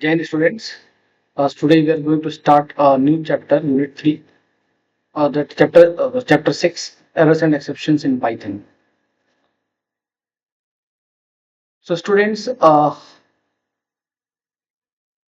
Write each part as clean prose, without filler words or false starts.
Jain students, today we are going to start a new chapter, Unit 3, that chapter 6, Errors and Exceptions in Python. So students,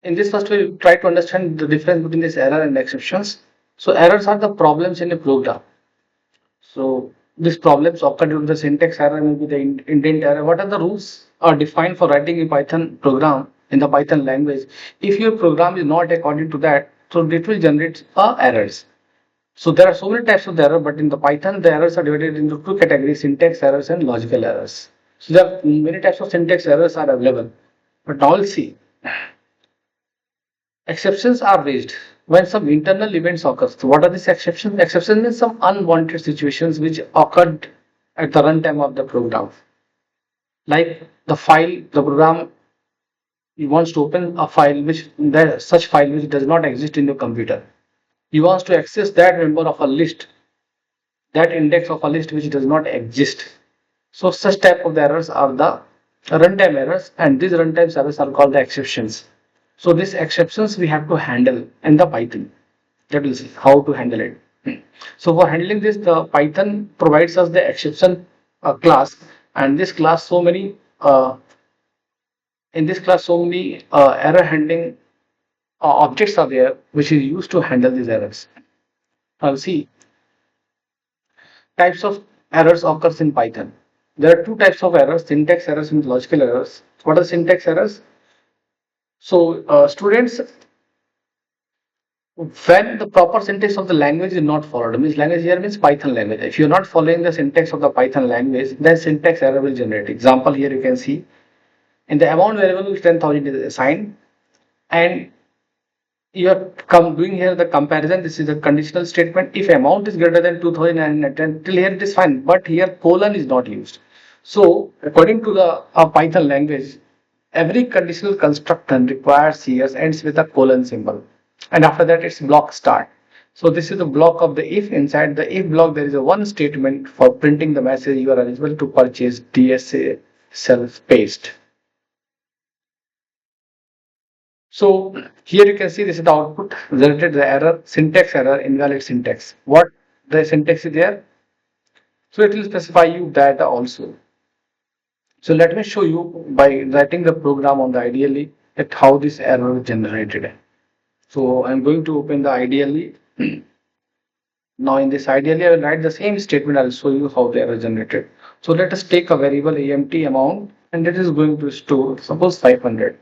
in this first we'll try to understand the difference between this error and exceptions. So errors are the problems in a program. So these problems occur due to the syntax error, maybe the indent error. What are the rules are defined for writing a Python program in the Python language? If your program is not according to that, so it will generate errors. So there are so many types of error, but in the Python, the errors are divided into two categories: syntax errors and logical errors. So there are many types of syntax errors are available. But now we'll see. Exceptions are raised when some internal events occur. So what are these exceptions? Exceptions means some unwanted situations which occurred at the runtime of the program. Like the program wants to open a file such file which does not exist in your computer. He wants to access that member of a list, that index of a list which does not exist. So such type of errors are the runtime errors, and these runtime errors are called the exceptions. So these exceptions we have to handle in the Python. That is how to handle it. So for handling this, the Python provides us the exception class, and this class so many in this class so many error handling objects are there which is used to handle these errors. Now see, types of errors occurs in Python. There are two types of errors: syntax errors and logical errors. What are syntax errors? So students, when the proper syntax of the language is not followed, means language here means Python language. If you're not following the syntax of the Python language, then syntax error will generate. Example here you can see in the amount variable 10,000 is assigned, and you are doing here the comparison. This is a conditional statement. If amount is greater than 2010, till here it is fine, but here colon is not used. So according to the Python language, every conditional construction requires here ends with a colon symbol, and after that it's block start. So this is the block of the if. Inside the if block there is a one statement for printing the message you are eligible to purchase DSA self paste. So here you can see this is the output resulted the error, syntax error, invalid syntax. What the syntax is there? So it will specify you that also. So let me show you by writing the program on the ideally at how this error is generated. So I'm going to open the ideally. Now in this ideally I will write the same statement. I'll show you how the error generated. So let us take a variable empty amount, and it is going to store suppose 500.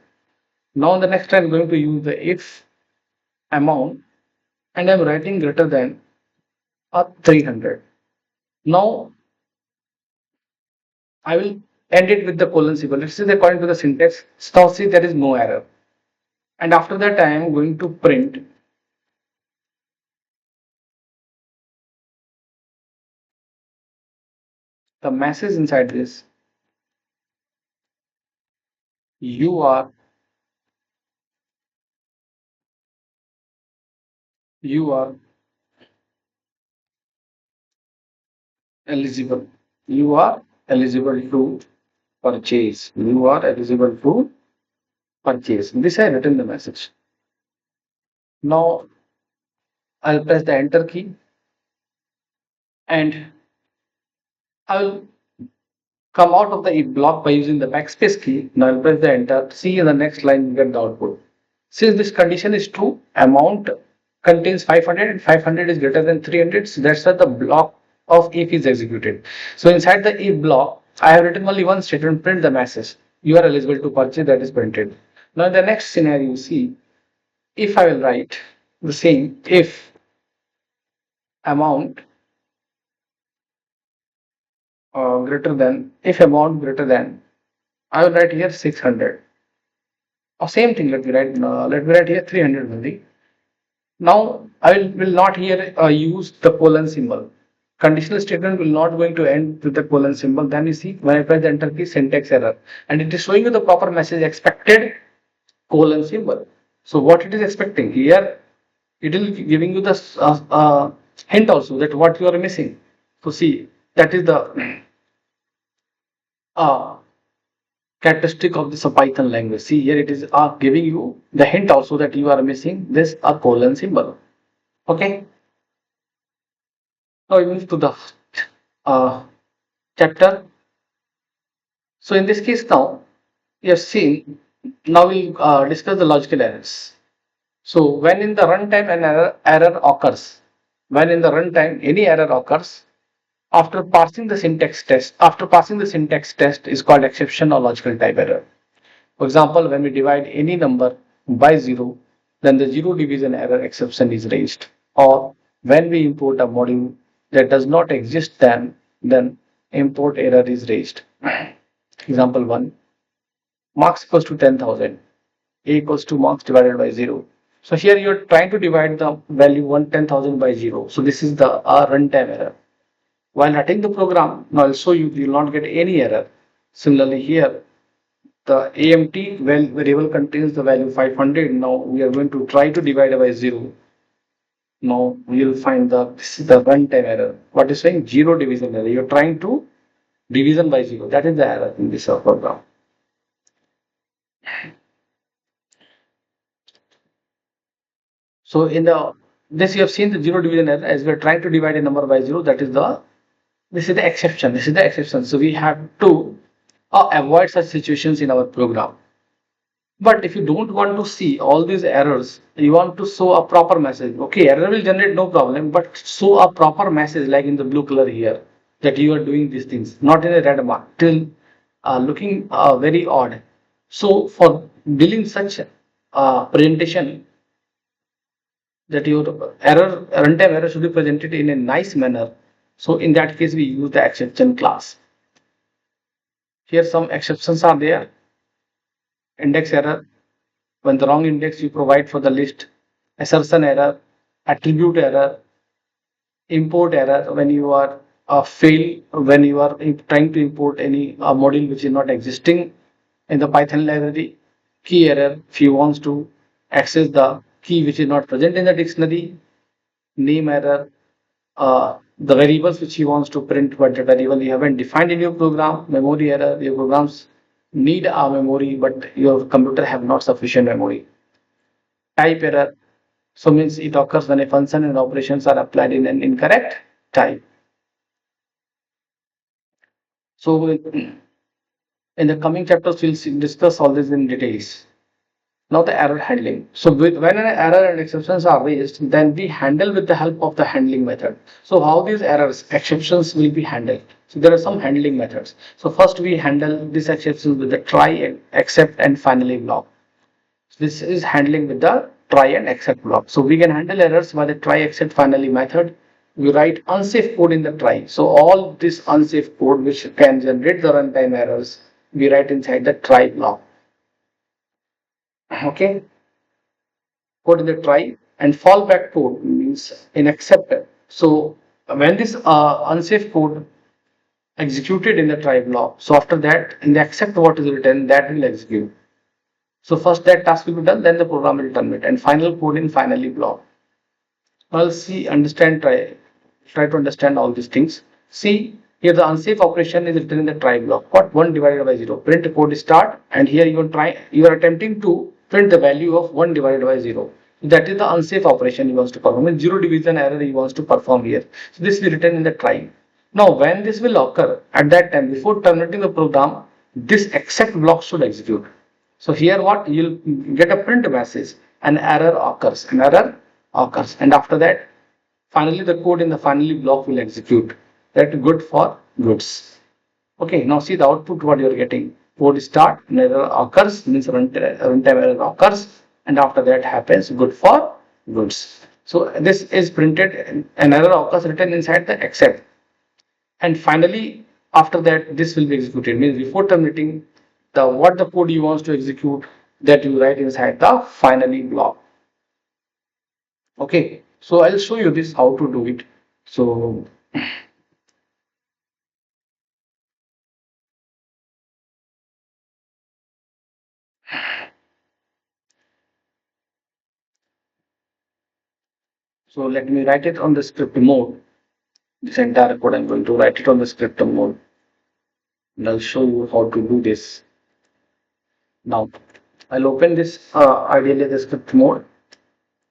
Now the next I'm going to use the if amount, and I'm writing greater than 300. Now I will end it with the colon symbol. This is according to the syntax. Now see there is no error. And after that I am going to print the message inside this. You are you are eligible. You are eligible to purchase. You are eligible to purchase. This I written the message. Now I'll press the enter key, and I will come out of the if block by using the backspace key. Now I'll press the enter. See in the next line you get the output. Since this condition is true, amount contains 500 and 500 is greater than 300. So that's why the block of if is executed. So inside the if block, I have written only one statement: print the message. You are eligible to purchase, that is printed. Now in the next scenario, you see, if I will write the same if amount if amount greater than, I will write here 600. Or same thing, let me write here 300 only. Now I will not here use the colon symbol. Conditional statement will not going to end with the colon symbol. Then you see when I press the enter key, syntax error, and it is showing you the proper message expected colon symbol. So what it is expecting here, it will giving you the hint also that what you are missing. So see, that is the uh, characteristic of this Python language. See here it is giving you the hint also that you are missing this a colon symbol. Okay. Now we move to the uh, chapter. So in this case now you have seen. Now we'll discuss the logical errors. So when in the runtime an error occurs, when in the runtime any error occurs, after passing the syntax test is called exception or logical type error. For example, when we divide any number by 0, then the zero division error exception is raised. Or when we import a module that does not exist, then import error is raised. Example 1, marks equals to 10,000, a equals to marks divided by 0. So here you are trying to divide the value 10,000 by 0. So this is the runtime error. While writing the program, now also you will not get any error. Similarly here, the AMT variable contains the value 500. Now we are going to try to divide by 0. Now we will find this is the runtime error. What is saying? Zero division error. You are trying to division by 0. That is the error in this program. So in this you have seen the zero division error as we are trying to divide a number by 0. This is the exception. This is the exception. So we have to avoid such situations in our program. But if you don't want to see all these errors, you want to show a proper message. Okay, error will generate no problem, but show a proper message like in the blue color here that you are doing these things, not in a red mark, till looking very odd. So for dealing such presentation, that your runtime error should be presented in a nice manner. So in that case, we use the exception class. Here some exceptions are there. Index error, when the wrong index you provide for the list. Assertion error, attribute error, import error when you are when you are trying to import any module which is not existing in the Python library. Key error, if you want to access the key which is not present in the dictionary. Name error, the variables which you want to print but the variable you haven't defined in your program. Memory error, your programs need a memory but your computer have not sufficient memory. Type error, so means it occurs when a function and operations are applied in an incorrect type. So in the coming chapters we'll discuss all this in details. Now the error handling. So when an error and exceptions are raised, then we handle with the help of the handling method. So how these errors, exceptions will be handled. So there are some handling methods. So first we handle these exceptions with the try, except and finally block. This is handling with the try and except block. So we can handle errors by the try, except, finally method. We write unsafe code in the try. So all this unsafe code which can generate the runtime errors, we write inside the try block. Okay, code in the try, and fallback code means in except. So when this unsafe code executed in the try block, so after that in the except what is written that will execute. So first that task will be done, then the program will terminate, and final code in finally block. Well, see, try to understand all these things. See, here the unsafe operation is written in the try block. What? 1 divided by 0. Print code start, and here you are attempting to print the value of 1 divided by 0. That is the unsafe operation he wants to perform. And zero division error he wants to perform here. So this will be written in the try. Now when this will occur, at that time before terminating the program, this except block should execute. So here what? You'll get a print message. An error occurs. And after that, finally the code in the finally block will execute. That good for goods. Okay, now see the output what you are getting. Code start, an error occurs, means runtime error occurs, and after that happens good for goods. So this is printed, an error occurs written inside the except. And finally, after that, this will be executed. Means before terminating, what the code you want to execute, that you write inside the finally block. Okay, so I'll show you this how to do it. So let me write it on the script mode. This entire code I'm going to write it on the script mode, and I'll show you how to do this. Now I'll open this ideally the script mode.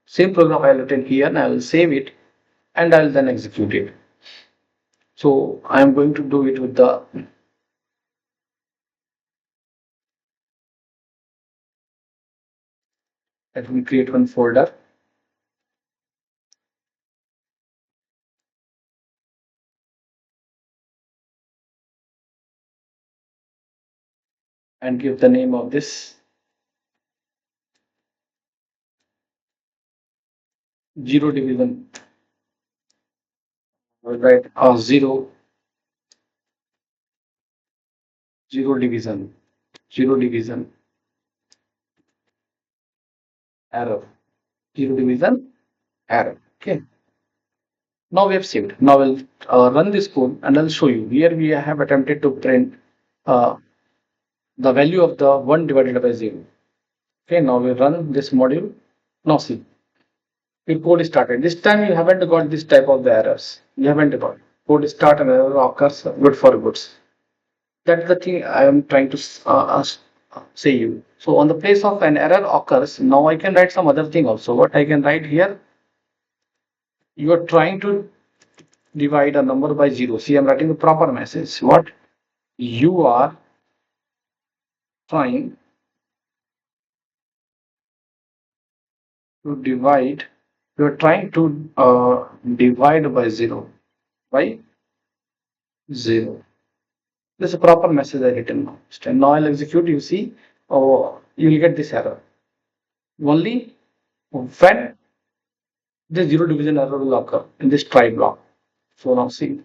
Same program I'll written here and I will save it and I'll then execute it. So I am going to do it with the let me create one folder and give the name of this zero division. I'll write zero division, zero division error, zero division error. Okay. Now we have saved. Now we'll run this code and I'll show you. Here we have attempted to print uh, the value of the 1 divided by 0. Okay, now we run this module. Now see, your code is started. This time you haven't got this type of the errors. You haven't got code start and error occurs good for goods. That's the thing I am trying to say you. So on the place of an error occurs, now I can write some other thing also. What I can write here, you are trying to divide a number by 0. See, I'm writing the proper message. What you are trying to divide, you are trying to divide by 0. By 0. This is a proper message I written now. And now I'll execute, you see, oh, you will get this error. Only when the zero division error will occur in this try block. So now see,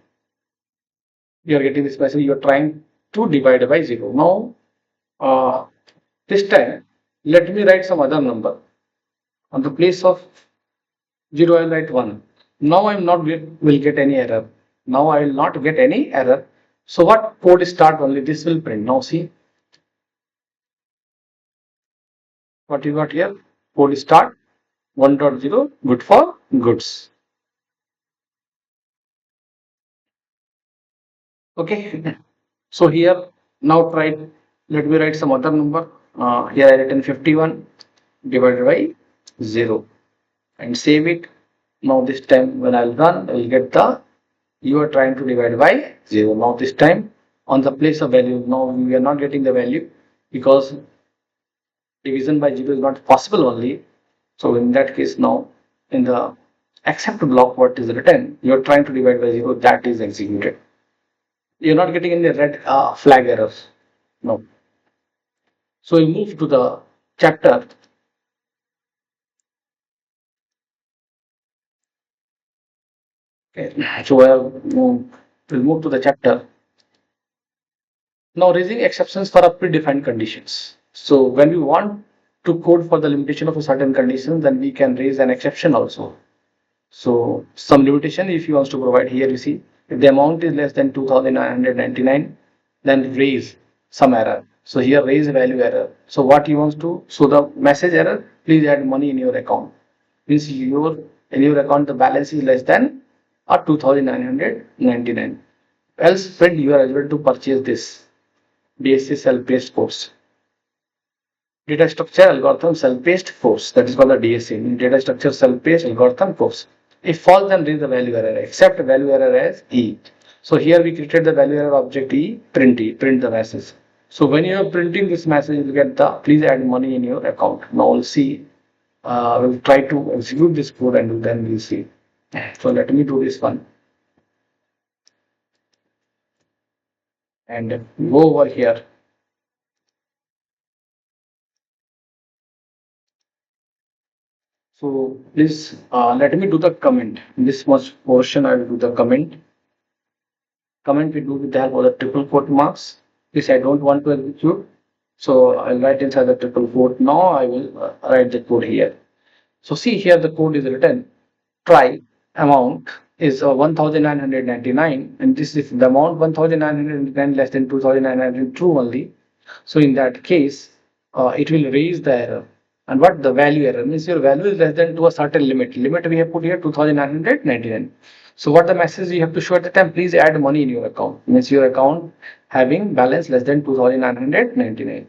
you are getting this message, you are trying to divide by 0. Now, this time, let me write some other number. On the place of 0, I will write 1. Now I am not will get any error. Now I will not get any error. So what code start only this will print. Now see what you got here. Code start 1.0 good for goods. Okay. So here now try. Let me write some other number. Here I written 51 divided by 0 and save it. Now this time when I'll run, I will get the you are trying to divide by 0. Now this time on the place of value, now we are not getting the value because division by 0 is not possible only. So in that case now in the except block what is written, you are trying to divide by 0, that is executed. You're not getting any red flag errors. No. So we move to the chapter. Okay. So we'll move to the chapter. Now raising exceptions for a predefined conditions. So when we want to code for the limitation of a certain condition, then we can raise an exception also. So some limitation if you want to provide here, you see, if the amount is less than 2,999, then raise some error. So here raise value error. So what you want to, so the message error, please add money in your account. Means in your account the balance is less than 2,999. Else friend you are able to purchase this DSC self-paced course. Data structure algorithm self-paced course. That is called the DSC. Data structure self-paced algorithm course. If false, then read the value error. Except value error as E. So here we created the value error object E, print the message. So when you are printing this message, you will get the please add money in your account. Now we'll see. We'll try to execute this code and then we'll see. So let me do this one. And go over here. So please let me do the comment. In this much portion, I will do the comment. Comment we do with the help of the triple quote marks. This I don't want to execute. So I'll write inside the triple quote. Now I will write the code here. So see here the code is written. Try amount is 1,999 and this is the amount 1,999 less than 2,900 true only. So in that case, it will raise the error. And what the value error means your value is less than to a certain limit. Limit we have put here 2,999. So what the message you have to show at the time, please add money in your account. Means your account having balance less than 2,999.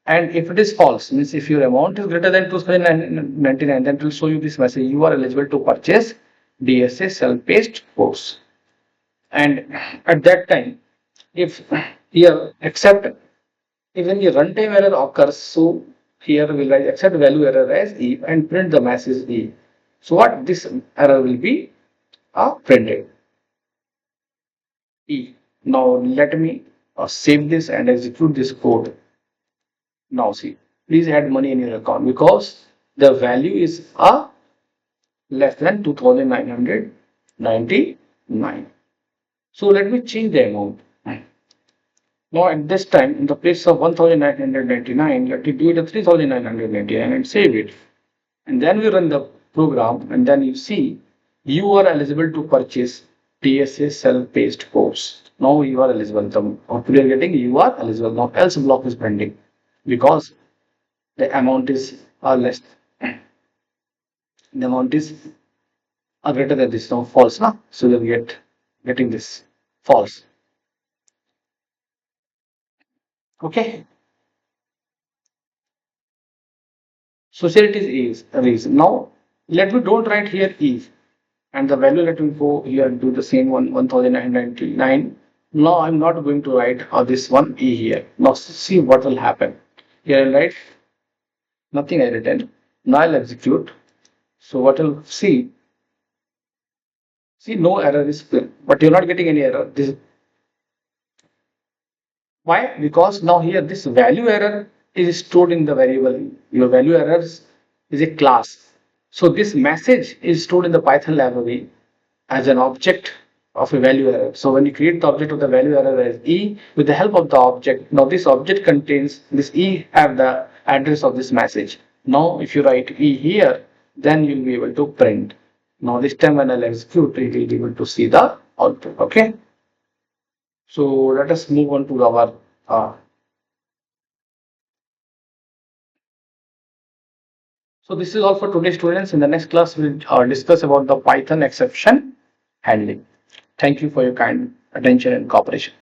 And if it is false, means if your amount is greater than 2099, then it will show you this message: you are eligible to purchase DSA self-paced course. And at that time, if here accept, even the runtime error occurs, so here will write accept value error as E and print the message E. So what this error will be printed E. Now let me save this and execute this code. Now see, please add money in your account because the value is less than 2999. So let me change the amount. Now at this time, in the place of 1999, let me do it at 3999 and save it. And then we run the program, and then you see you are eligible to purchase DSA self-paced course. Now you are eligible. The output you are getting, you are eligible. Now else block is pending because the amount is less. The amount is greater than this. Now false, na? So you'll getting this false. Okay. Society is reason. Now let me don't write here is, and the value, let me go here and do the same one, 1999. Now I'm not going to write this one E here. Now see what will happen. Here I'll write nothing I written. Now I'll execute. So what will see no error is filled, but you're not getting any error. This why? Because now here this value error is stored in the variable. Your value errors is a class. So this message is stored in the Python library as an object of a value error. So when you create the object of the value error as E with the help of the object, now this object contains this E have the address of this message. Now if you write E here, then you'll be able to print. Now this time when I'll execute, it will be able to see the output. Okay. So let us move on to our so this is all for today, students. In the next class, we'll discuss about the Python exception handling. Thank you for your kind attention and cooperation.